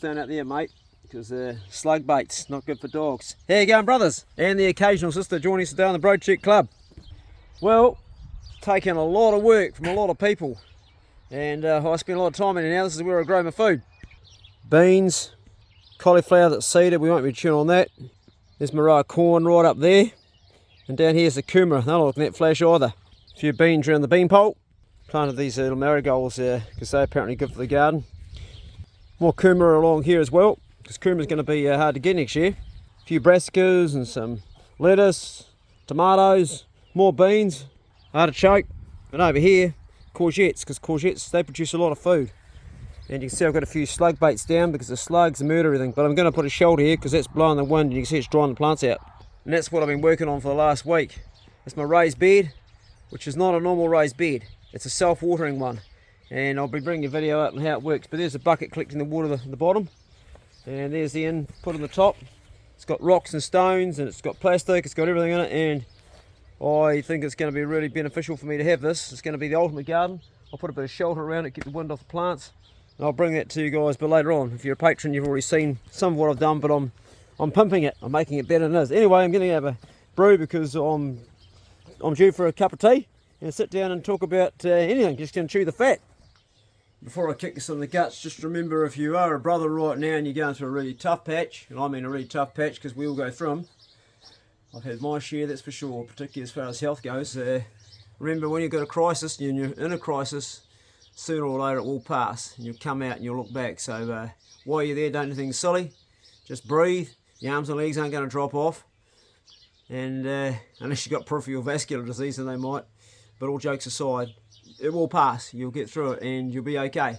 Down out there, mate, because slug bait's not good for dogs. How you going, brothers? And the occasional sister joining us down the Broadcheck Club. Well, taking a lot of work from a lot of people, and I spend a lot of time in it now. This is where I grow my food. Beans, cauliflower that's seeded, we won't be chewing on that. There's my row of corn right up there, and down here's the kumara. They're not looking that flash either. A few beans around the bean pole. Planted these little marigolds because they're apparently good for the garden. More kumara along here as well, because kumara's going to be hard to get next year. A few brassicas and some lettuce, tomatoes, more beans, artichoke, and over here courgettes, because courgettes, they produce a lot of food. And you can see I've got a few slug baits down because the slugs murder everything, but I'm going to put a shelter here because that's blowing the wind and you can see it's drying the plants out. And that's what I've been working on for the last week. It's my raised bed, which is not a normal raised bed. It's a self-watering one, and I'll be bringing a video out on how it works. But there's a bucket collecting the water at the bottom, and there's the end put on the top. It's got rocks and stones, and it's got plastic, it's got everything in it, and I think it's going to be really beneficial for me to have this. It's going to be the ultimate garden. I'll put a bit of shelter around it, keep the wind off the plants, and I'll bring that to you guys. But later on, if you're a patron, you've already seen some of what I've done, but I'm pimping it. I'm making it better than it is. Anyway, I'm going to have a brew because I'm due for a cup of tea. And sit down and talk about anything, just going to chew the fat. Before I kick this on the guts, just remember, if you are a brother right now and you're going through a really tough patch, and I mean a really tough patch because we all go through them, I've had my share, that's for sure, particularly as far as health goes. Remember, when you've got a crisis and you're in a crisis, sooner or later it will pass, and you'll come out and you'll look back. So while you're there, don't do anything silly, just breathe. Your arms and legs aren't going to drop off, and unless you've got peripheral vascular disease, then they might. But all jokes aside, it will pass. You'll get through it and you'll be okay.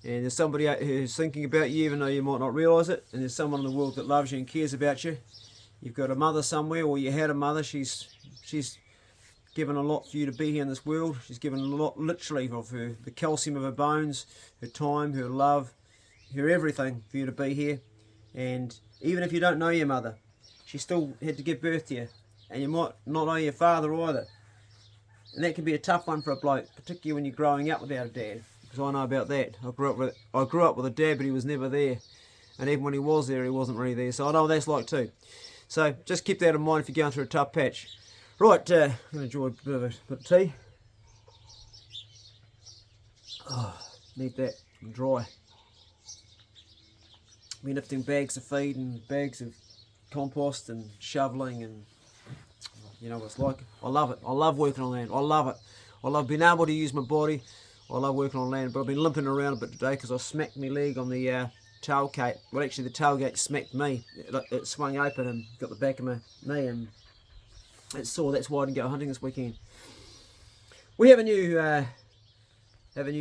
And there's somebody out who's thinking about you, even though you might not realise it. And there's someone in the world that loves you and cares about you. You've got a mother somewhere, or you had a mother. She's given a lot for you to be here in this world. She's given a lot, literally, of the calcium of her bones, her time, her love, her everything for you to be here. And even if you don't know your mother, she still had to give birth to you. And you might not know your father either. And that can be a tough one for a bloke, particularly when you're growing up without a dad, because I know about that. I grew up with a dad, but he was never there, and even when he was there, he wasn't really there. So I know what that's like too. So just keep that in mind if you're going through a tough patch. Right, I'm going to enjoy a bit of tea. Oh, need that. I'm dry. Been lifting bags of feed and bags of compost and shoveling, and you know what it's like. I love it. I love working on land. I love it. I love being able to use my body. I love working on land. But I've been limping around a bit today because I smacked my leg on the tailgate. Well, actually, the tailgate smacked me. It swung open and got the back of my knee, and it's sore. That's why I didn't go hunting this weekend. We have a new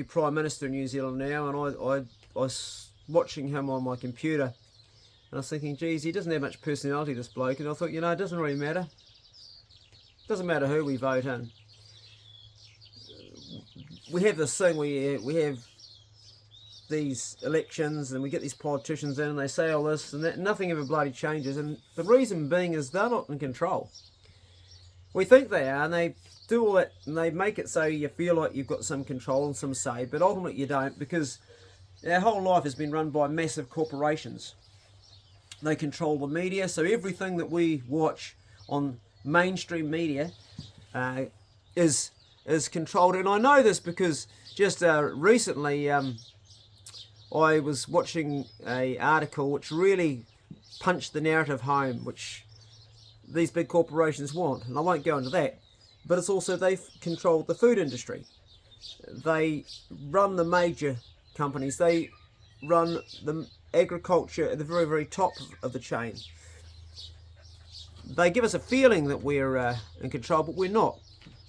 Prime Minister in New Zealand now, and I was watching him on my computer, and I was thinking, geez, he doesn't have much personality, this bloke. And I thought, you know, it doesn't really matter. Doesn't matter who we vote in. We have this thing where we have these elections and we get these politicians in and they say all this and that, nothing ever bloody changes. And the reason being is they're not in control. We think they are, and they do all that, and they make it so you feel like you've got some control and some say, but ultimately you don't, because our whole life has been run by massive corporations. They control the media, so everything that we watch on mainstream media is controlled. And I know this because just recently I was watching an article which really punched the narrative home, which these big corporations want, and I won't go into that, but it's also they've controlled the food industry. They run the major companies, they run the agriculture at the very, very top of the chain. They give us a feeling that we're in control, but we're not.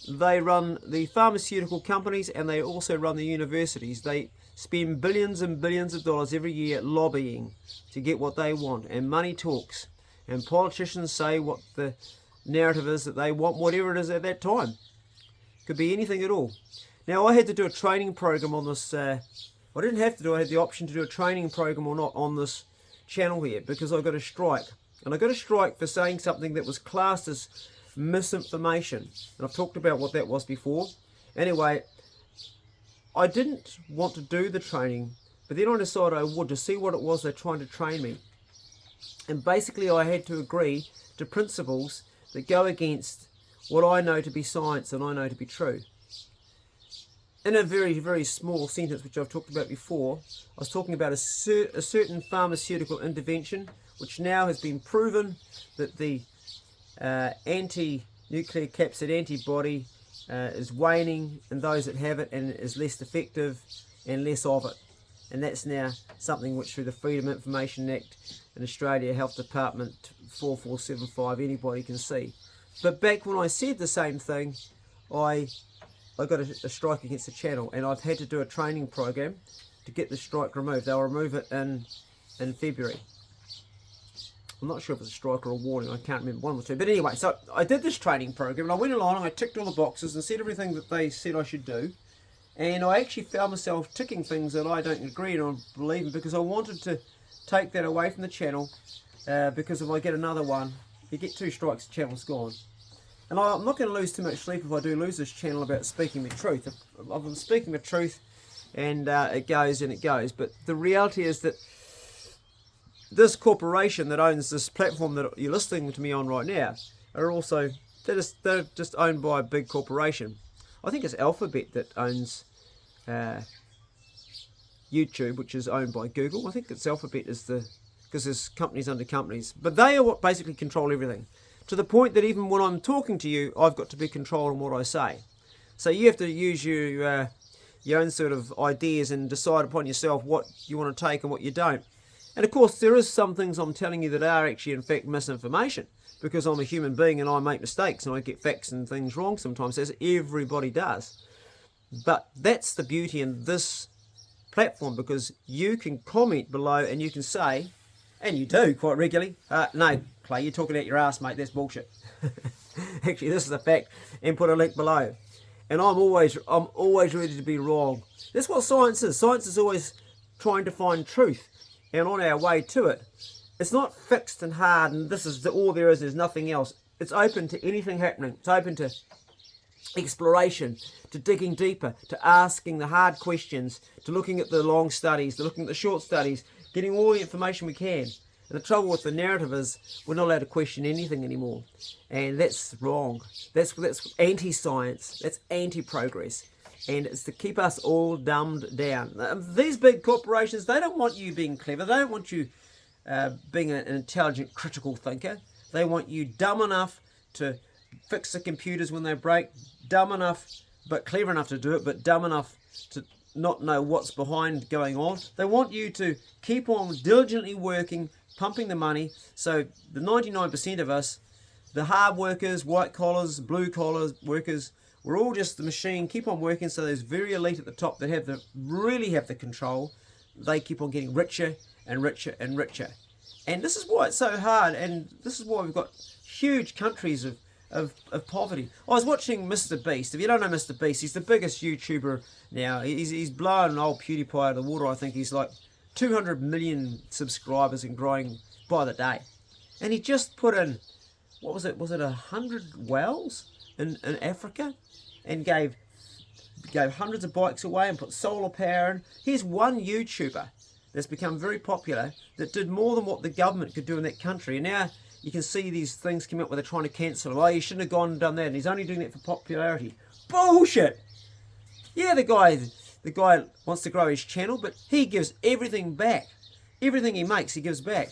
They run the pharmaceutical companies, and they also run the universities. They spend billions and billions of dollars every year lobbying to get what they want, and money talks, and politicians say what the narrative is that they want, whatever it is at that time. Could be anything at all. Now, I had to do a training program on this. I didn't have to do it. I had the option to do a training program or not on this channel here, because I got a strike. And I got a strike for saying something that was classed as misinformation. And I've talked about what that was before. Anyway, I didn't want to do the training But then I decided I would, to see what it was they're trying to train me. And basically I had to agree to principles that go against what I know to be science and I know to be true. In a very, very small sentence, which I've talked about before, I was talking about a certain pharmaceutical intervention, which now has been proven that the anti-nuclear capsid antibody is waning in those that have it, and is less effective and less of it. And that's now something which, through the Freedom of Information Act in Australia, Health Department 4475, anybody can see. But back when I said the same thing, I got a strike against the channel, and I've had to do a training program to get the strike removed. They'll remove it in February. I'm not sure if it's a strike or a warning, I can't remember, one or two. But anyway, so I did this training program, and I went along and I ticked all the boxes and said everything that they said I should do. And I actually found myself ticking things that I don't agree or believe in, because I wanted to take that away from the channel, because if I get another one, you get 2 strikes, the channel's gone. And I'm not going to lose too much sleep if I do lose this channel about speaking the truth. I've been speaking the truth, and it goes and it goes. But the reality is that this corporation that owns this platform that you're listening to me on right now are also, they're just owned by a big corporation. I think it's Alphabet that owns YouTube, which is owned by Google. I think it's Alphabet is because there's companies under companies. But they are what basically control everything. To the point that even when I'm talking to you, I've got to be controlling what I say. So you have to use your own sort of ideas and decide upon yourself what you want to take and what you don't. And of course, there is some things I'm telling you that are actually in fact misinformation, because I'm a human being and I make mistakes and I get facts and things wrong sometimes, as everybody does. But that's the beauty in this platform, because you can comment below and you can say, and you do quite regularly, no, Clay, you're talking out your ass, mate, that's bullshit. Actually, this is a fact, and put a link below. And I'm always ready to be wrong. That's what science is. Science is always trying to find truth, and on our way to it. It's not fixed and hard, and this is all there is, there's nothing else. It's open to anything happening. It's open to exploration, to digging deeper, to asking the hard questions, to looking at the long studies, to looking at the short studies, getting all the information we can. And the trouble with the narrative is we're not allowed to question anything anymore. And that's wrong. That's anti-science. That's anti-progress. And it's to keep us all dumbed down. These big corporations, they don't want you being clever. They don't want you being an intelligent, critical thinker. They want you dumb enough to fix the computers when they break, dumb enough, but clever enough to do it, but dumb enough to not know what's behind going on. They want you to keep on diligently working, pumping the money, so the 99% of us, the hard workers, white collars, blue collars workers, we're all just the machine, keep on working, so those very elite at the top that really have the control, they keep on getting richer and richer and richer. And this is why it's so hard, and this is why we've got huge countries of poverty. I was watching MrBeast. If you don't know MrBeast, he's the biggest YouTuber now. He's blowing old PewDiePie out of the water. I think he's like 200 million subscribers and growing by the day. And he just put in, what was it 100 wells in Africa, and gave hundreds of bikes away and put solar power in. Here's one YouTuber that's become very popular that did more than what the government could do in that country. And now you can see these things come up where they're trying to cancel him. Oh, you shouldn't have gone and done that, and he's only doing that for popularity. Bullshit! Yeah, the guy wants to grow his channel, but he gives everything back. Everything he makes, he gives back.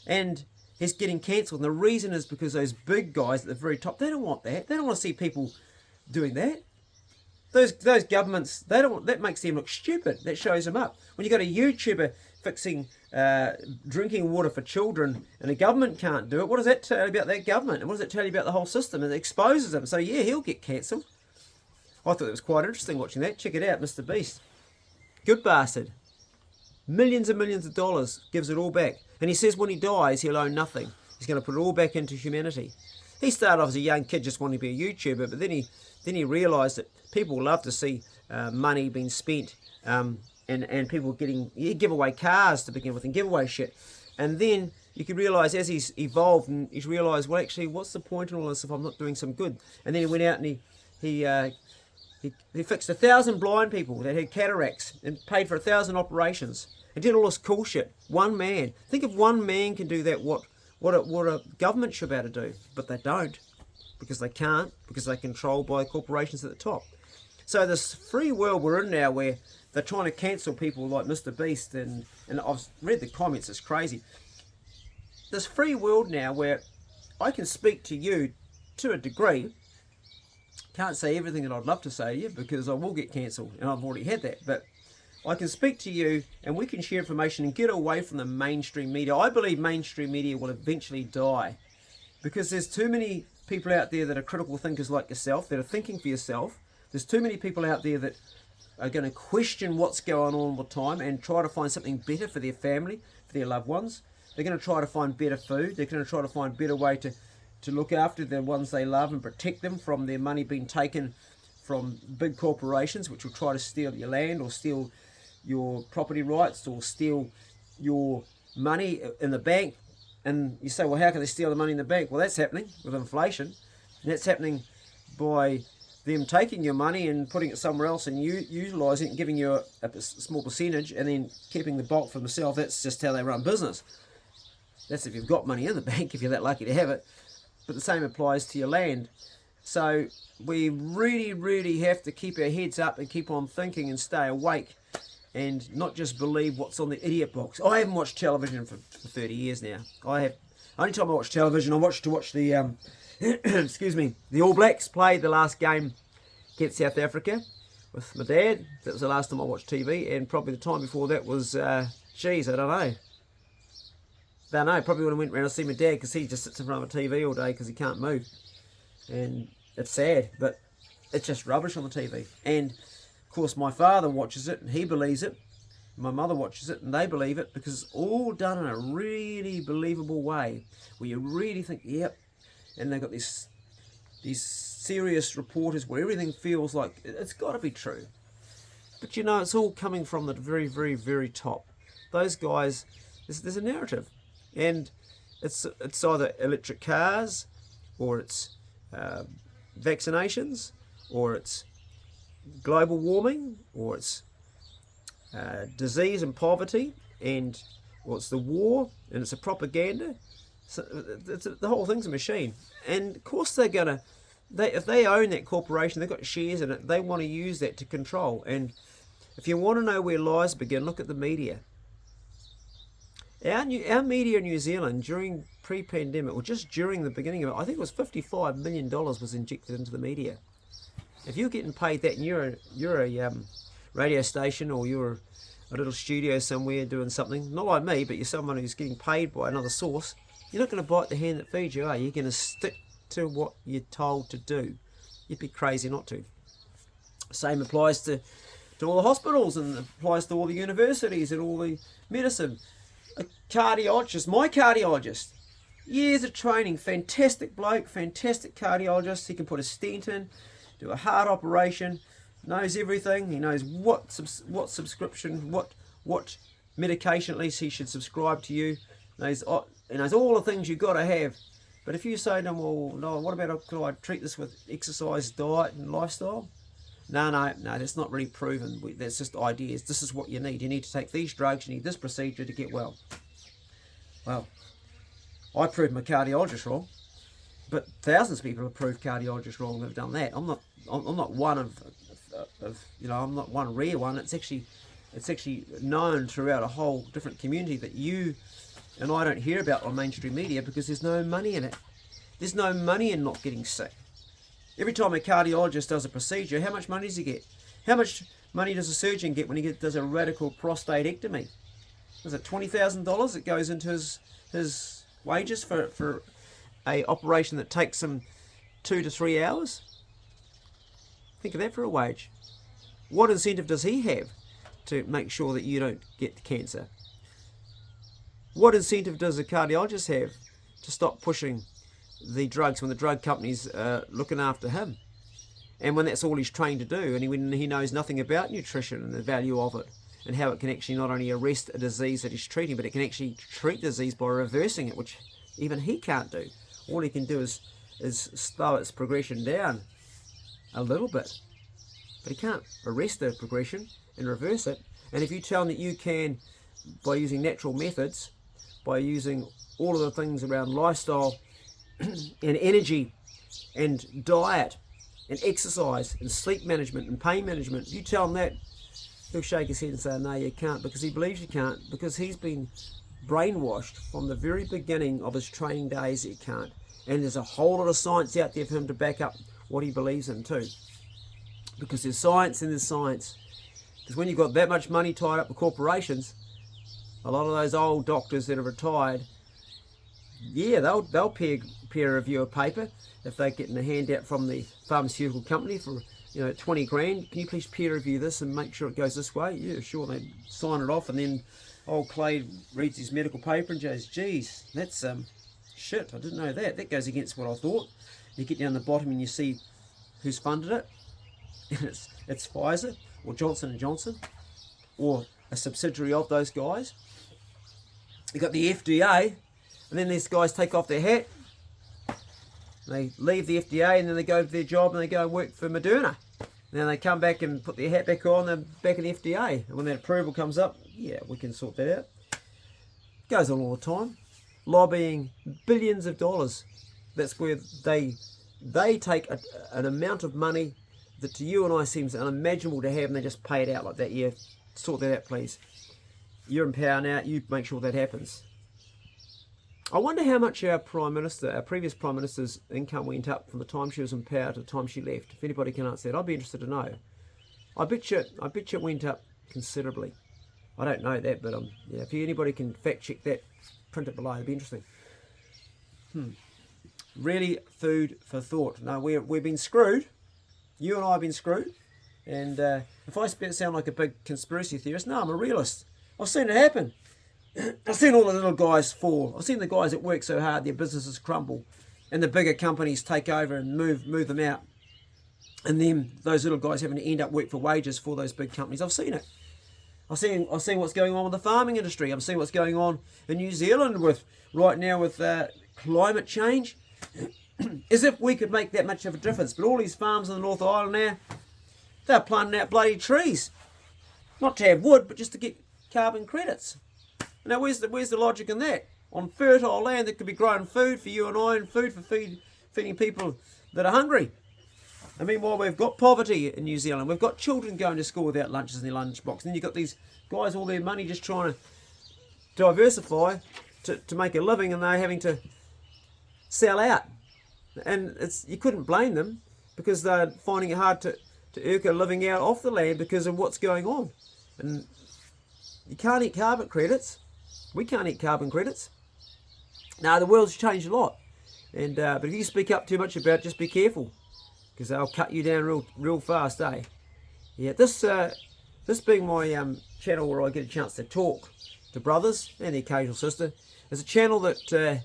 And he's getting cancelled. And the reason is because those big guys at the very top, they don't want that. They don't want to see people doing that. Those governments, that makes them look stupid. That shows them up. When you got a YouTuber fixing drinking water for children and the government can't do it, what does that tell you about that government? And what does it tell you about the whole system? And it exposes them. So yeah, he'll get cancelled. I thought it was quite interesting watching that. Check it out, MrBeast. Good bastard. Millions and millions of dollars, gives it all back. And he says when he dies, he'll own nothing. He's going to put it all back into humanity. He started off as a young kid just wanting to be a YouTuber, but then he realised that people love to see money being spent, and people give away cars to begin with and give away shit. And then you could realise as he's evolved, and he's realised, well, actually, what's the point in all this if I'm not doing some good? And then he went out and he He fixed 1,000 blind people that had cataracts and paid for 1,000 operations and did all this cool shit. One man. Think if one man can do that, what a government should be able to do. But they don't, because they can't, because they're controlled by corporations at the top. So this free world we're in now, where they're trying to cancel people like MrBeast, and I've read the comments, it's crazy. This free world now where I can speak to you to a degree. Can't say everything that I'd love to say to you because I will get cancelled, and I've already had that. But I can speak to you and we can share information and get away from the mainstream media. I believe mainstream media will eventually die because there's too many people out there that are critical thinkers like yourself, that are thinking for yourself. There's too many people out there that are going to question what's going on all the time and try to find something better for their family, for their loved ones. They're going to try to find better food. They're going to try to find a better way to look after the ones they love and protect them from their money being taken from big corporations, which will try to steal your land or steal your property rights or steal your money in the bank. And you say, well, how can they steal the money in the bank? Well, that's happening with inflation. And that's happening by them taking your money and putting it somewhere else and utilising it and giving you a small percentage and then keeping the bulk for themselves. That's just how they run business. That's if you've got money in the bank, if you're that lucky to have it. But the same applies to your land. So we really, really have to keep our heads up and keep on thinking and stay awake and not just believe what's on the idiot box. I haven't watched television for 30 years now. Only time I watch television, I watch the excuse me, the All Blacks played the last game against South Africa with my dad. That was the last time I watched TV, and probably the time before that was, I don't know. Probably when I went around to see my dad, because he just sits in front of a TV all day because he can't move. And it's sad, but it's just rubbish on the TV. And, of course, my father watches it, and he believes it. My mother watches it, and they believe it, because it's all done in a really believable way, where you really think, yep. And they've got these serious reporters where everything feels like it's got to be true. But, you know, it's all coming from the very, very, very top. Those guys, there's a narrative. And it's either electric cars, or it's vaccinations, or it's global warming, or it's disease and poverty, or it's the war, and it's a propaganda. So the whole thing's a machine. And of course they're gonna, if they own that corporation, they've got shares in it, they want to use that to control. And if you want to know where lies begin, look at the media. Our media in New Zealand during pre-pandemic, or just during the beginning of it, I think it was $55 million was injected into the media. If you're getting paid that, and you're a radio station, or you're a little studio somewhere doing something, not like me, but you're someone who's getting paid by another source, you're not going to bite the hand that feeds you, are you? You're going to stick to what you're told to do. You'd be crazy not to. Same applies to all the hospitals, and applies to all the universities and all the medicine. A cardiologist, my cardiologist, years of training, fantastic bloke, fantastic cardiologist. He can put a stent in, do a heart operation, knows everything. He knows what subscription, what medication at least he should subscribe to you. He knows all the things you've got to have. But if you say to him, well, no, what about, could I treat this with exercise, diet and lifestyle? No, that's not really proven. That's just ideas. This is what you need. You need to take these drugs. You need this procedure to get well. Well, I proved my cardiologist wrong, but thousands of people have proved cardiologists wrong that have done that. I'm not one of I'm not one rare one. It's actually known throughout a whole different community that you and I don't hear about on mainstream media because there's no money in it. There's no money in not getting sick. Every time a cardiologist does a procedure, how much money does he get? How much money does a surgeon get when he does a radical prostatectomy? Is it $20,000 that goes into his wages for a operation that takes him 2 to 3 hours? Think of that for a wage. What incentive does he have to make sure that you don't get cancer? What incentive does a cardiologist have to stop pushing the drugs when the drug companies are looking after him, and when that's all he's trained to do, and when he knows nothing about nutrition and the value of it, and how it can actually not only arrest a disease that he's treating, but it can actually treat disease by reversing it, which even he can't do. All he can do is slow its progression down a little bit. but he can't arrest the progression and reverse it. And if you tell him that you can, by using natural methods, by using all of the things around lifestyle and energy and diet and exercise and sleep management and pain management, if you tell him that, he'll shake his head and say, no, you can't, because he believes you can't, because he's been brainwashed from the very beginning of his training days that he can't. And there's a whole lot of science out there for him to back up what he believes in too. Because there's science and there's science. Because when you've got that much money tied up with corporations, a lot of those old doctors that are retired, yeah, they'll peer review a paper if they're getting a handout from the pharmaceutical company for 20 grand. Can you please peer review this and make sure it goes this way? Yeah, sure. They sign it off, and then old Clay reads his medical paper and goes, geez, that's shit, I didn't know that. That goes against what I thought. You get down the bottom and you see who's funded it. And it's Pfizer or Johnson & Johnson or a subsidiary of those guys. You got the FDA, and then these guys take off their hat. They leave the FDA and then they go to their job and they go and work for Moderna. And then they come back and put their hat back on, they're back in the FDA. And when that approval comes up, yeah, we can sort that out. It goes on all the time. Lobbying billions of dollars. That's where they take an amount of money that to you and I seems unimaginable to have, and they just pay it out like that. Yeah, sort that out, please. You're in power now, you make sure that happens. I wonder how much our previous Prime Minister's income went up from the time she was in power to the time she left. If anybody can answer that, I'd be interested to know. I bet you it went up considerably. I don't know that, but yeah, if anybody can fact check that, print it below, it'd be interesting. Really food for thought. No, we've been screwed. You and I have been screwed. And if I sound like a big conspiracy theorist, no, I'm a realist. I've seen it happen. I've seen all the little guys fall. I've seen the guys that work so hard, their businesses crumble, and the bigger companies take over and move them out. And then those little guys having to end up work for wages for those big companies. I've seen it. I've seen what's going on with the farming industry. I'm seeing what's going on in New Zealand right now with climate change. As if we could make that much of a difference. But all these farms in the North Island now, they're planting out bloody trees. Not to have wood, but just to get carbon credits. Now, where's the logic in that? On fertile land that could be growing food for you and I, and food for feeding people that are hungry. And meanwhile, we've got poverty in New Zealand. We've got children going to school without lunches in their lunchbox. And then you've got these guys, all their money, just trying to diversify to make a living, and they're having to sell out. And you couldn't blame them, because they're finding it hard to eke a living out off the land because of what's going on. And you can't eat carbon credits. We can't eat carbon credits. Now, the world's changed a lot. And but if you speak up too much about it, just be careful, because they'll cut you down real fast, eh? Yeah, this being my channel where I get a chance to talk to brothers and the occasional sister, is a channel that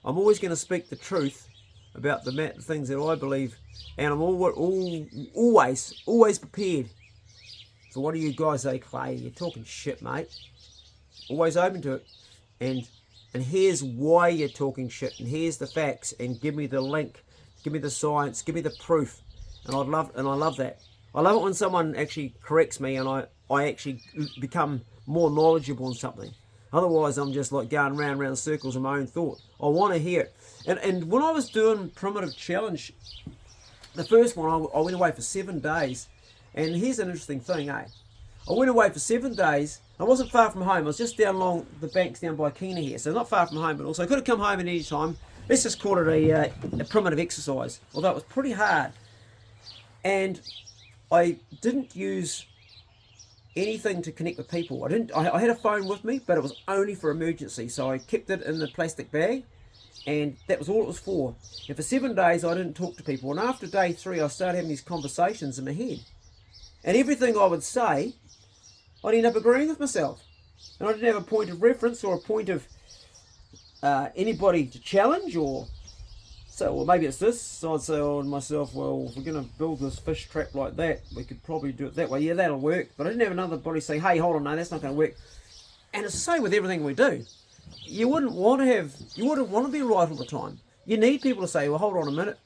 I'm always going to speak the truth about the things that I believe, and I'm always prepared for what do you guys say, Clay? You're talking shit, mate. Always open to it, and here's why you're talking shit, and here's the facts, and give me the link, give me the science, give me the proof, and I love that. I love it when someone actually corrects me, and I actually become more knowledgeable on something. Otherwise, I'm just like going round in circles in my own thought. I want to hear it. And when I was doing Primitive Challenge, the first one, I went away for 7 days. And here's an interesting thing, eh? I went away for 7 days. I wasn't far from home. I was just down along the banks down by Keena here. So not far from home, but also I could have come home at any time. Let's just call it a primitive exercise. Although it was pretty hard. And I didn't use anything to connect with people. I had a phone with me, but it was only for emergency. So I kept it in the plastic bag, and that was all it was for. And for 7 days, I didn't talk to people. And after day 3, I started having these conversations in my head. And everything I would say, I'd end up agreeing with myself. And I didn't have a point of reference or a point of anybody to challenge, or so, well, maybe it's this. So I'd say to myself, well, if we're going to build this fish trap like that, we could probably do it that way. Yeah, that'll work. But I didn't have another body say, hey, hold on, no, that's not going to work. And it's the same with everything we do. You wouldn't want to be right all the time. You need people to say, well, hold on a minute,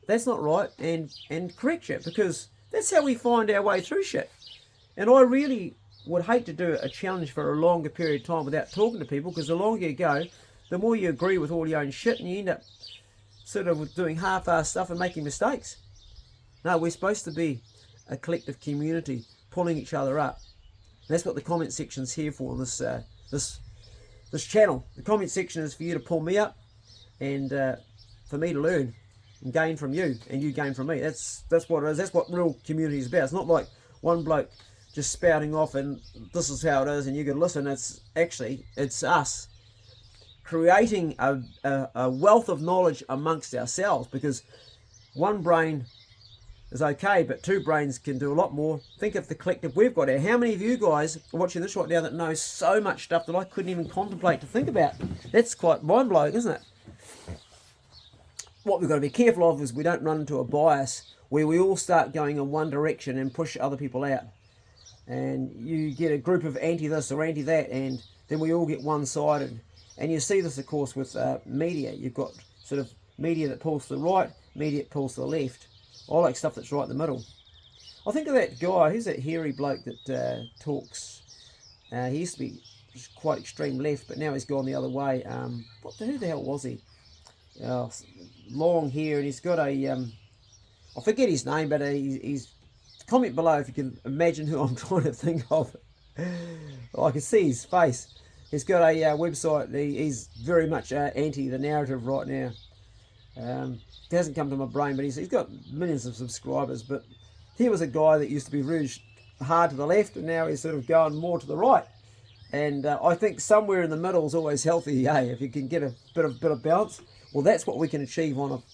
that's not right, and correct you, because That's how we find our way through shit. And I really would hate to do a challenge for a longer period of time without talking to people, because the longer you go, the more you agree with all your own shit, and you end up sort of doing half-assed stuff and making mistakes. No, we're supposed to be a collective community, pulling each other up. And that's what the comment section's here for on this this channel. The comment section is for you to pull me up, and for me to learn and gain from you, and you gain from me. That's what it is. That's what real community is about. It's not like one bloke just spouting off and this is how it is and you can listen. It's us creating a wealth of knowledge amongst ourselves, because one brain is okay, but two brains can do a lot more. Think of the collective we've got here. How many of you guys are watching this right now that know so much stuff that I couldn't even contemplate to think about? That's quite mind-blowing, isn't it? What we've got to be careful of is we don't run into a bias where we all start going in one direction and push other people out. And you get a group of anti-this or anti-that, and then we all get one-sided. And you see this, of course, with media. You've got sort of media that pulls to the right, media that pulls to the left. I like stuff that's right in the middle. I think of that guy, who's that hairy bloke that talks. He used to be quite extreme left, but now he's gone the other way. Who the hell was he? Long hair, and he's got a... I forget his name, but he's... Comment below if you can imagine who I'm trying to think of. I can see his face. He's got a website. He's very much anti the narrative right now. It hasn't come to my brain, but he's got millions of subscribers. But he was a guy that used to be really hard to the left, and now he's sort of going more to the right. And I think somewhere in the middle is always healthy. If you can get a bit of balance, well, that's what we can achieve on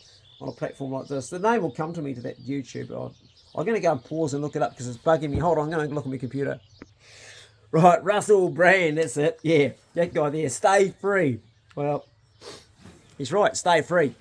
a platform like this. The name will come to me to that YouTube. I'm going to go and pause and look it up because it's bugging me. Hold on, I'm going to look at my computer. Right, Russell Brand, that's it. Yeah, that guy there. Stay free. Well, he's right, stay free.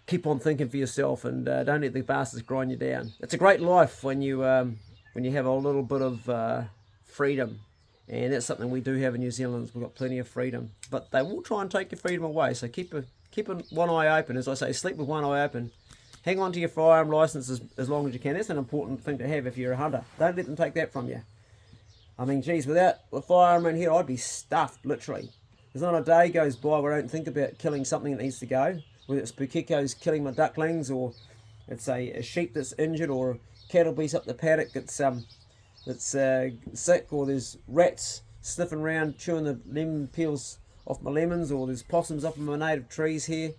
Keep on thinking for yourself, and don't let the bastards grind you down. It's a great life when you have a little bit of freedom. And that's something we do have in New Zealand. We've got plenty of freedom. But they will try and take your freedom away. So keep one eye open. As I say, sleep with one eye open. Hang on to your firearm license as long as you can. That's an important thing to have if you're a hunter. Don't let them take that from you. I mean, geez, without the firearm in here, I'd be stuffed, literally. There's not a day goes by where I don't think about killing something that needs to go. Whether it's Pukiko's killing my ducklings, or it's a sheep that's injured, or cattle beast up the paddock that's sick, or there's rats sniffing around chewing the lemon peels off my lemons, or there's possums up in my native trees here.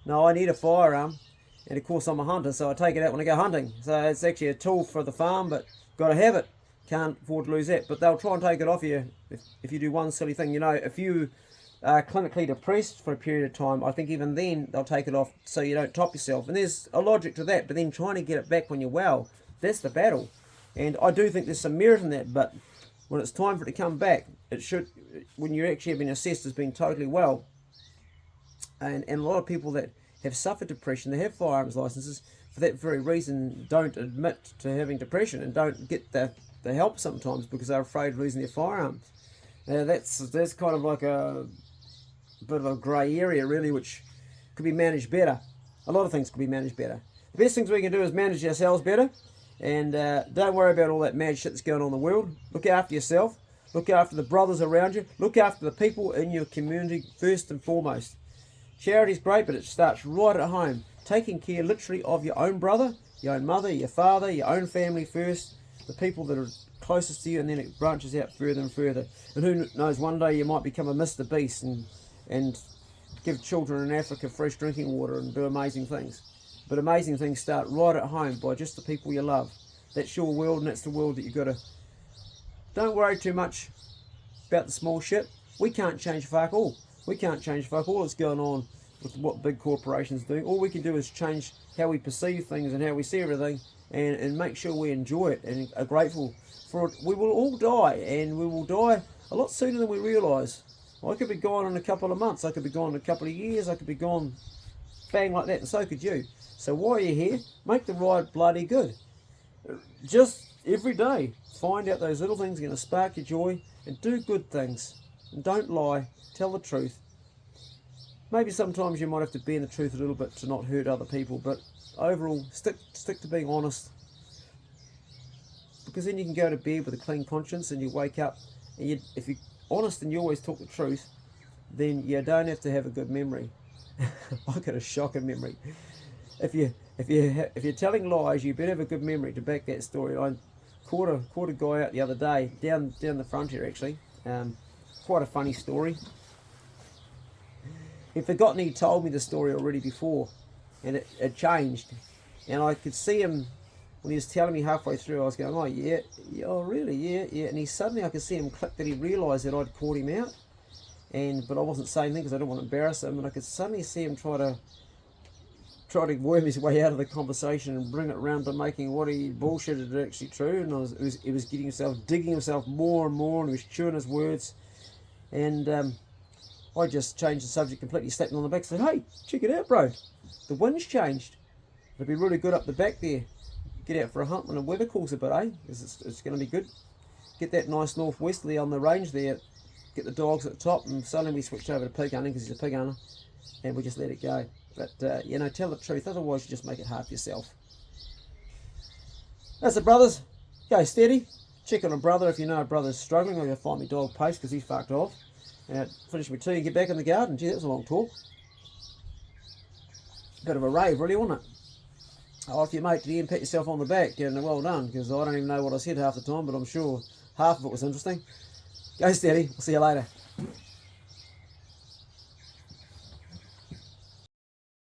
No, I need a firearm. And of course I'm a hunter, so I take it out when I go hunting. So it's actually a tool for the farm, but got to have it. Can't afford to lose that. But they'll try and take it off you if you do one silly thing. You know, if you are clinically depressed for a period of time, I think even then they'll take it off so you don't top yourself. And there's a logic to that, but then trying to get it back when you're well, that's the battle. And I do think there's some merit in that, but when it's time for it to come back, it should, when you actually have been assessed as being totally well. And a lot of people that have suffered depression, they have firearms licenses for that very reason, don't admit to having depression and don't get the help sometimes because they're afraid of losing their firearms. That's kind of like a bit of a grey area really, which could be managed better. A lot of things could be managed better. The best things we can do is manage ourselves better, and don't worry about all that mad shit that's going on in the world. Look after yourself, look after the brothers around you, look after the people in your community first and foremost. Charity's great, but it starts right at home. Taking care literally of your own brother, your own mother, your father, your own family first, the people that are closest to you, and then it branches out further and further. And who knows, one day you might become a MrBeast and give children in Africa fresh drinking water and do amazing things. But amazing things start right at home by just the people you love. That's your world, and that's the world that you've got to... Don't worry too much about the small shit. We can't change fuck all. We can't change fuck all that's going on with what big corporations do. All we can do is change how we perceive things and how we see everything, and make sure we enjoy it and are grateful for it. We will all die, and we will die a lot sooner than we realise. I could be gone in a couple of months, I could be gone in a couple of years, I could be gone bang like that, and so could you. So while you're here, make the ride bloody good. Just every day, find out those little things that are going to spark your joy, and do good things. And don't lie, tell the truth. Maybe sometimes you might have to bend the truth a little bit to not hurt other people, but overall, stick to being honest, because then you can go to bed with a clean conscience, and you wake up, and if you're honest and you always talk the truth, then you don't have to have a good memory. I got a shocking memory. If you're telling lies, you better have a good memory to back that story. I caught a guy out the other day down the frontier actually. Quite a funny story. He'd forgotten he'd told me the story already before, and it changed. And I could see him when he was telling me halfway through. I was going, oh yeah, oh really, yeah. And suddenly I could see him click that he realised that I'd caught him out. But I wasn't saying anything because I didn't want to embarrass him. And I could suddenly see him try to worm his way out of the conversation and bring it around to making what he bullshitted actually true. And he was digging himself more and more, and he was chewing his words. And I just changed the subject completely, slapped him on the back, said, hey, check it out, bro. The wind's changed. It'll be really good up the back there. Get out for a hunt when the weather cools a bit, eh? It's going to be good. Get that nice northwesterly on the range there. Get the dogs at the top, and suddenly we switched over to pig hunting because he's a pig hunter, and we just let it go. But, tell the truth, otherwise you just make it hard for yourself. That's it, brothers. Go steady. Check on a brother if you know a brother's struggling, or you'll find me dog pace because he's fucked off. Finish my tea and get back in the garden. Gee, that was a long talk. Bit of a rave, really, wasn't it? Oh, if you mate to the end, pat yourself on the back, and well done, because I don't even know what I said half the time, but I'm sure half of it was interesting. Go steady. We'll see you later.